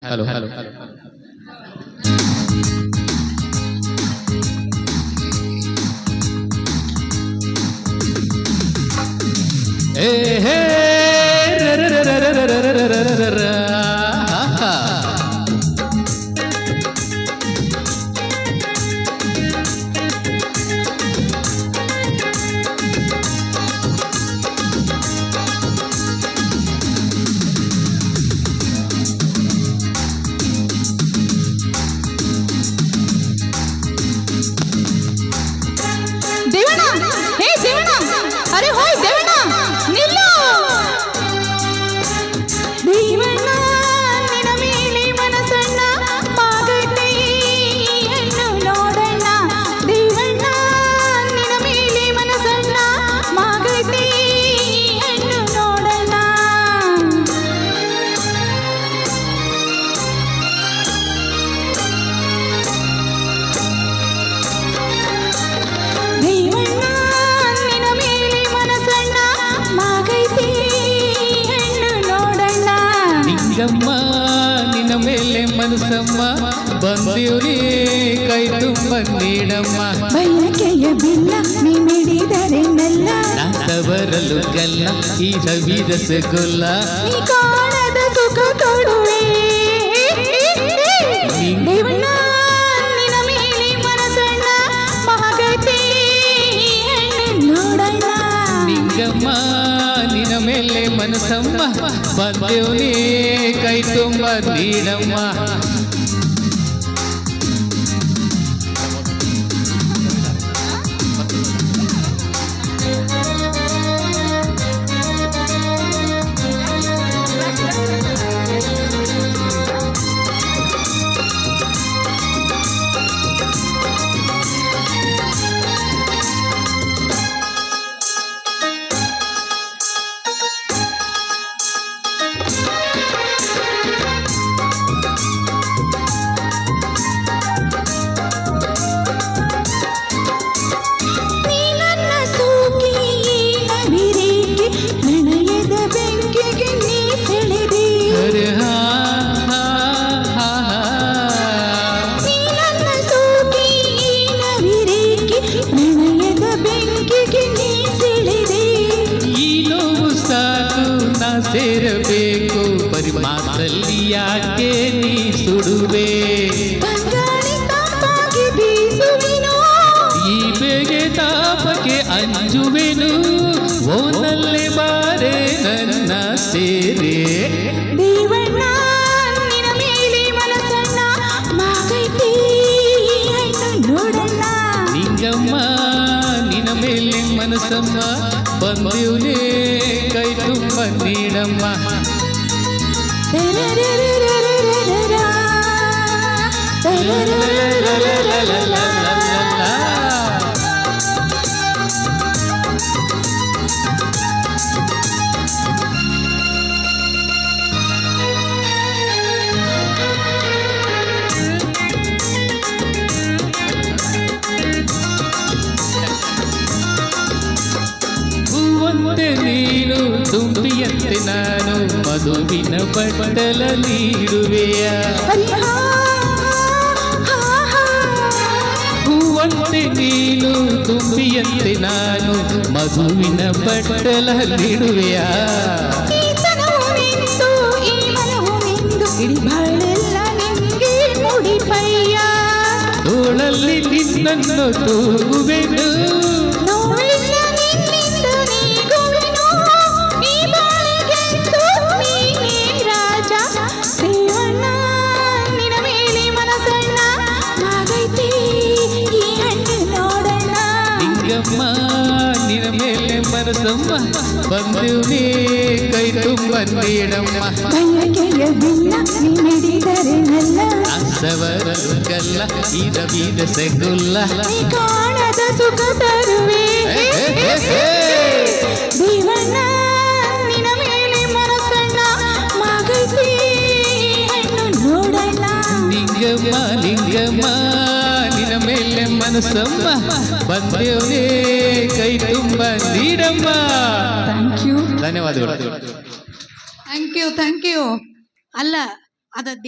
Hello hello ಏ ಹೇ ದೇವಣ್ಣ, ಹೇ ದೇವಣ್ಣ, ಅರೆ ಹೋಯ್ ದೇವಣ್ಣ, ನಿಲ್ಲು. ದೇವಣ್ಣ ನಿನ್ನ ಮೇಲೆ ಮನಸ್ಸಣ್ಣ ಮಾಗೈತೆ ಹೆಣ್ಣು ನೋಡಣ್ಣ. ದೇವಣ್ಣ ನಿನ್ನ ಮೇಲೆ ಮನಸ್ಸಣ್ಣ ಮಾಗೈತೆ ಹೆಣ್ಣು ನೋಡಣ್ಣ. ದೇವಣ್ಣ ನಿನ್ನ ಮೇಲೆ ಮನಸ್ಸಣ್ಣ ಮಾಗೈತೆ ಹೆಣ್ಣು ನೋಡಣ್ಣ. ನಿಂಗಮ್ಮ ನಿನ್ನ ಮೇಲೆ ಮನಸ್ಸಮ್ಮ ಬಂದಿವ್ರಿ ಕೈ ತುಂಬ ನೀಡಮ್ಮ. ಬಯಕೆಯ ಬಿಲ್ಲ ನೀ ಮಿಡಿದರೆ ನೆಲ್ಲ, ನಾಸ ಬರಲು ಗಲ್ಲ ಈ ಸವಿದ ಸಗುಲ್ಲ. ನೀ ಕಾಣದ ಸುಖ ಕೊಡುವೆ. ದೇವಣ್ಣ ನಿನ್ನ ಮೇಲೆ ಮನಸ್ಸಣ್ಣ ಮಾಗೈತೆ ಹೆಣ್ಣು ನೋಡಣ್ಣ. ನಿಂಗಮ್ಮ ನಿನ್ನ ಮೇಲೆ ಮನಸ್ಸಮ್ಮ ಬಂದಿವ್ರಿ ಕೈ ತುಂಬ ನೀಡಮ್ಮ. ನೀ ನನ್ನ ಸೋಕಿ ನವಿರೇಕೆ ಪ್ರಣಯದ ಬೆಂಕಿಗೆ ನೀ ಸೆಳೆದೆ. ಅರೆ ಹಾ ಹಾ ಹಾ ಹಾ. ನೀ ನನ್ನ ಸೋಕಿ ನವಿರೇಕೆ ಪ್ರಣಯದ ಬೆಂಕಿಗೆ ನೀ ಸೆಳೆದೆ. ಈ ನೋವು ಸಾಕು ನಾ ಸೇರಬೇಕು ಪರಿಮಾತ್ರದಲ್ಲಿ ಯಾಕೆ ನೀ ಸುಡುವೆ. ಬಂಗಾಳಿ ತಂಪಾಗಿ ಬೀಸುವಿನೋ, ಈ ಬೇಗೆ ತಾಪಕ್ಕೆ ಅಂಜುವೆನು ಓನಲ್ಲೇ ಬಾರೆ ನನ್ನ ಸೇರೆ. ದೇವಣ್ಣ ನಿನ್ನ ಮೇಲೆ ಮನಸ್ಸಣ್ಣ ಮಾಗೈತೆ ಹೆಣ್ಣು ನೋಡಣ್ಣ. ನಿಂಗಮ್ಮ ನಿನ್ನ ಮೇಲೆ ಮನಸ್ಸಮ್ಮ ಬಂದಿವ್ನೇ ಕೈ ತುಂಬ ನೀಡಮ್ಮ. ಹೂವಂತೆ ನೀನು ತುಂಬಿಯಂತೆ ನಾನು ಮಧುವಿನ ಬಟ್ಟಲ ನೀಡುವೆಯ. ಹೂವಂತೆ ನೀನು ತುಂಬಿಯಂತೆ ನಾನು ಮಧುವಿನ ಬಟ್ಟಲ ನೀಡುವೆಯ. ಈ ಮನವು ನಿಂದು ಇಡೀ ಬಾಳೆಲ್ಲ ನಿಂಗೆ ಮುಡಿಪಯ್ಯ. ತೋಳಲ್ಲಿ ನಿನ್ನನ್ನು ತೂಗುವೆನು ನೋವಿಲ್ಲ ನಿನ್ನಿಂದ ನೀಗುವೆನು, ಈ ಬಾಳಿಗೆಂದು ನೀನೇ ರಾಜ. ದೇವಣ್ಣ ನಿನ್ನ ಮೇಲೆ ಮನಸ್ಸಣ್ಣ ಮಾಗೈತೆ ಈ ಹೆಣ್ಣು ನೋಡಣ್ಣ. ನಿಂಗಮ್ಮ ನಿನ್ನ ಮೇಲೆ ಮನಸ್ಸಮ್ಮ ಬಂದಿವ್ನೇ ಕೈ ತುಂಬ ನೀಡಮ್ಮ. ಬಯಕೆಯ ಬಿಲ್ಲ ನೀ ಮಿಡಿದರೆ ನೆಲ್ಲ, ಆಸವರಲು ಗಲ್ಲ ಈ ರವಿದ ಸಗುಲ್ಲ. ನೀ ಕಾಣದ ಸುಖ ತರುವೆ. ದೇವಣ್ಣ ನಿನ್ನ ಮೇಲೆ ಮನಸ್ಸಣ್ಣ ಮಾಗೈತೆ ಹೆಣ್ಣು ನೋಡಣ್ಣ. ನಿಂಗಮ್ಮ ನಿಂಗಮ್ಮ ನಿನ್ನ ಮೇಲೆ ಮನಸ್ಸಮ್ಮ ಬಂದೇವ್ನೇ ಕೈ ತುಂಬ ನೀಡಮ್ಮ. ಥ್ಯಾಂಕ್ ಯು ಧನ್ಯವಾದಗಳು. ಥ್ಯಾಂಕ್ ಯು ಅಲ್ಲ ಅದ